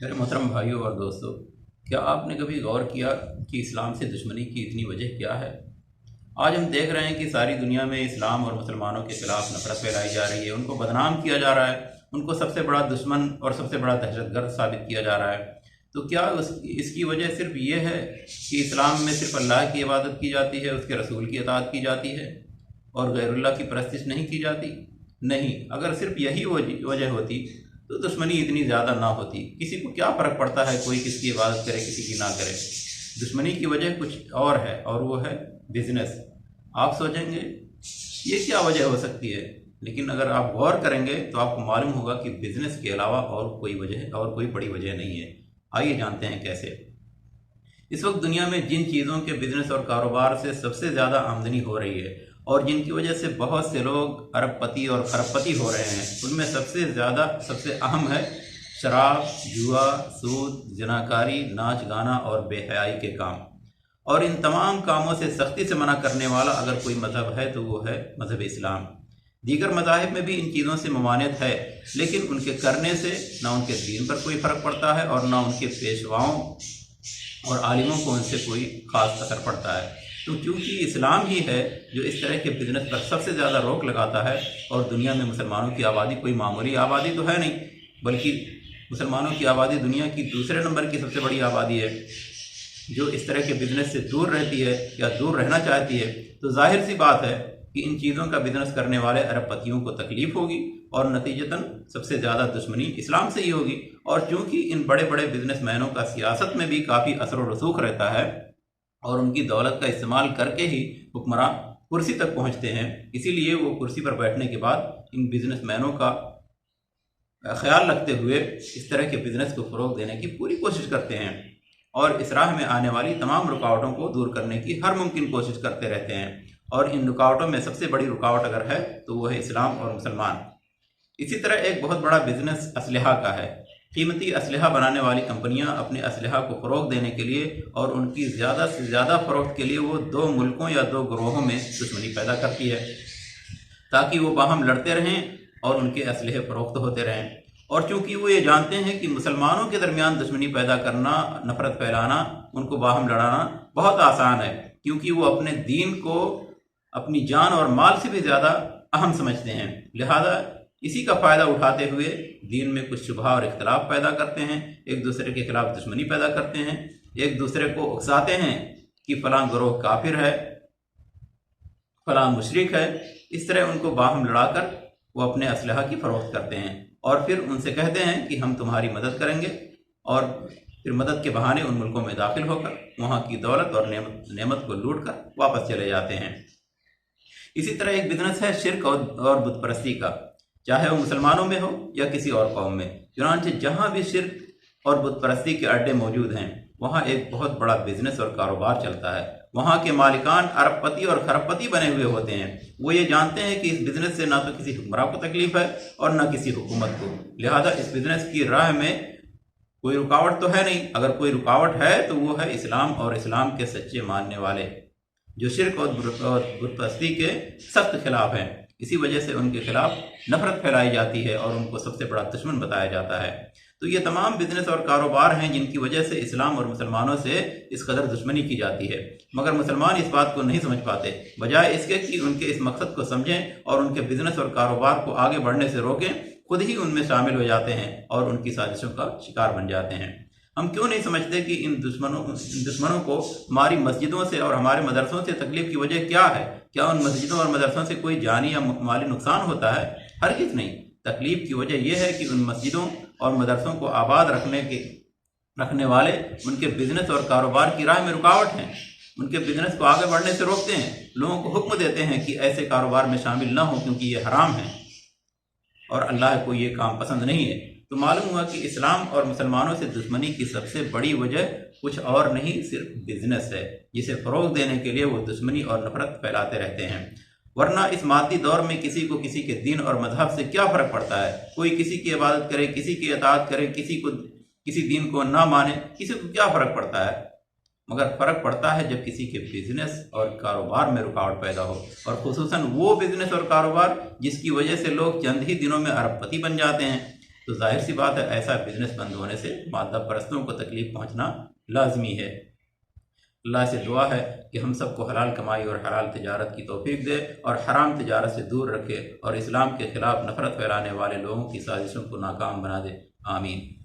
मेरे मोहतरम भाइयों और दोस्तों, क्या आपने कभी गौर किया कि इस्लाम से दुश्मनी की इतनी वजह क्या है? आज हम देख रहे हैं कि सारी दुनिया में इस्लाम और मुसलमानों के खिलाफ नफरत फैलाई जा रही है, उनको बदनाम किया जा रहा है, उनको सबसे बड़ा दुश्मन और सबसे बड़ा दहशतगर्द साबित किया जा रहा है। तो क्या इसकी वजह सिर्फ ये है कि इस्लाम में सिर्फ अल्लाह की इबादत की जाती है, उसके रसूल की इताअत की जाती है और गैरुल्लाह की परस्तिश नहीं की जाती? नहीं, अगर सिर्फ यही वजह होती तो दुश्मनी इतनी ज़्यादा ना होती। किसी को क्या फ़र्क पड़ता है कोई किसकी इबादत करे किसी की ना करे। दुश्मनी की वजह कुछ और है और वो है बिजनेस। आप सोचेंगे ये क्या वजह हो सकती है, लेकिन अगर आप गौर करेंगे तो आपको मालूम होगा कि बिजनेस के अलावा और कोई वजह और कोई बड़ी वजह नहीं है। आइए जानते हैं कैसे। इस वक्त दुनिया में जिन चीज़ों के बिजनेस और कारोबार से सबसे ज़्यादा आमदनी हो रही है और जिनकी वजह से बहुत से लोग अरबपति और खरबपति हो रहे हैं, उनमें सबसे अहम है शराब, जुआ, सूद, जनाकारी, नाच गाना और बेहयाई के काम। और इन तमाम कामों से सख्ती से मना करने वाला अगर कोई मज़हब है तो वो है मज़हब इस्लाम। दीगर मज़ाहिब में भी इन चीज़ों से ममानियत है, लेकिन उनके करने से ना उनके दीन पर कोई फ़र्क पड़ता है और ना उनके पेशवाओं और आलिमों को उनसे कोई ख़ास असर पड़ता है। तो क्योंकि इस्लाम ही है जो इस तरह के बिजनेस पर सबसे ज़्यादा रोक लगाता है, और दुनिया में मुसलमानों की आबादी कोई मामूली आबादी तो है नहीं, बल्कि मुसलमानों की आबादी दुनिया की दूसरे नंबर की सबसे बड़ी आबादी है जो इस तरह के बिजनेस से दूर रहती है या दूर रहना चाहती है। तो जाहिर सी बात है कि इन चीज़ों का बिजनेस करने वाले अरबपतियों को तकलीफ़ होगी और नतीजतन सबसे ज़्यादा दुश्मनी इस्लाम से ही होगी। और चूँकि इन बड़े बड़े बिजनेसमैनों का सियासत में भी काफ़ी असर व रसूख रहता है और उनकी दौलत का इस्तेमाल करके ही हुक्मरान कुर्सी तक पहुंचते हैं, इसीलिए वो कुर्सी पर बैठने के बाद इन बिजनेसमैनों का ख्याल रखते हुए इस तरह के बिजनेस को फ़रोग देने की पूरी कोशिश करते हैं और इस राह में आने वाली तमाम रुकावटों को दूर करने की हर मुमकिन कोशिश करते रहते हैं। और इन रुकावटों में सबसे बड़ी रुकावट अगर है तो वो है इस्लाम और मुसलमान। इसी तरह एक बहुत बड़ा बिजनेस असलहा का है। कीमती असलहा बनाने वाली कंपनियां अपने असलहा को फ़रोग देने के लिए और उनकी ज़्यादा से ज़्यादा फ़रोख्त के लिए वो दो मुल्कों या दो ग्रोहों में दुश्मनी पैदा करती है ताकि वो बाहम लड़ते रहें और उनके असलहे फ़रोख्त होते रहें। और चूँकि वो ये जानते हैं कि मुसलमानों के दरमियान दुश्मनी पैदा करना, नफ़रत फैलाना, उनको बाहम लड़ाना बहुत आसान है, क्योंकि वो अपने दीन को अपनी जान और माल से भी ज़्यादा अहम समझते हैं। लिहाजा इसी का फ़ायदा उठाते हुए दीन में कुछ शुबहा और इख्तलाफ पैदा करते हैं, एक दूसरे के खिलाफ दुश्मनी पैदा करते हैं, एक दूसरे को उकसाते हैं कि फ़लाँ ग्रोह काफिर है, फ़लाँ मुशरिक है। इस तरह उनको बाहम लड़ाकर वो अपने असलहा की फ़रोख्त करते हैं और फिर उनसे कहते हैं कि हम तुम्हारी मदद करेंगे, और फिर मदद के बहाने उन मुल्कों में दाखिल होकर वहाँ की दौलत और नेमत को लूट कर वापस चले जाते हैं। इसी तरह एक बिजनेस है शिर्क और बुत परस्ती का, चाहे वो मुसलमानों में हो या किसी और कौम में। चुनांचे जहाँ भी शिर्क और बुत परस्ती के अड्डे मौजूद हैं वहाँ एक बहुत बड़ा बिजनेस और कारोबार चलता है। वहाँ के मालिकान अरबपति और खरबपति बने हुए होते हैं। वो ये जानते हैं कि इस बिजनेस से ना तो किसी हुक्मरान को तकलीफ है और ना किसी हुकूमत को, लिहाजा इस बिजनेस की राह में कोई रुकावट तो है नहीं। अगर कोई रुकावट है तो वो है इस्लाम और इस्लाम के सच्चे मानने वाले जो शिर्क और बुत परस्ती के सख्त खिलाफ हैं। इसी वजह से उनके खिलाफ नफरत फैलाई जाती है और उनको सबसे बड़ा दुश्मन बताया जाता है। तो ये तमाम बिजनेस और कारोबार हैं जिनकी वजह से इस्लाम और मुसलमानों से इस कदर दुश्मनी की जाती है, मगर मुसलमान इस बात को नहीं समझ पाते। बजाय इसके कि उनके इस मकसद को समझें और उनके बिजनेस और कारोबार को आगे बढ़ने से रोकें, खुद ही उनमें शामिल हो जाते हैं और उनकी साजिशों का शिकार बन जाते हैं। हम क्यों नहीं समझते कि इन दुश्मनों को हमारी मस्जिदों से और हमारे मदरसों से तकलीफ की वजह क्या है? क्या उन मस्जिदों और मदरसों से कोई जानी या माली नुकसान होता है? हरगिज़ नहीं। तकलीफ की वजह यह है कि उन मस्जिदों और मदरसों को आबाद रखने वाले उनके बिजनेस और कारोबार की राह में रुकावट हैं, उनके बिजनेस को आगे बढ़ने से रोकते हैं, लोगों को हुक्म देते हैं कि ऐसे कारोबार में शामिल न हो क्योंकि ये हराम है और अल्लाह को ये काम पसंद नहीं है। तो मालूम हुआ कि इस्लाम और मुसलमानों से दुश्मनी की सबसे बड़ी वजह कुछ और नहीं, सिर्फ बिजनेस है, जिसे फ़रोग देने के लिए वो दुश्मनी और नफरत फैलाते रहते हैं। वरना इस मादी दौर में किसी को किसी के दीन और मजहब से क्या फ़र्क पड़ता है? कोई किसी की इबादत करे, किसी की इताअत करे, किसी दीन को ना माने, किसी को क्या फ़र्क पड़ता है? मगर फ़र्क पड़ता है जब किसी के बिजनेस और कारोबार में रुकावट पैदा हो, और खुसूसन वो बिजनेस और कारोबार जिसकी वजह से लोग चंद ही दिनों में अरबपति बन जाते हैं। تو ظاہر سی بات ہے ایسا بزنس بند ہونے سے مادہ پرستوں کو تکلیف پہنچنا لازمی ہے۔ اللہ سے دعا ہے کہ ہم سب کو حلال کمائی اور حلال تجارت کی توفیق دے اور حرام تجارت سے دور رکھے اور اسلام کے خلاف نفرت پھیلانے والے لوگوں کی سازشوں کو ناکام بنا دے، آمین۔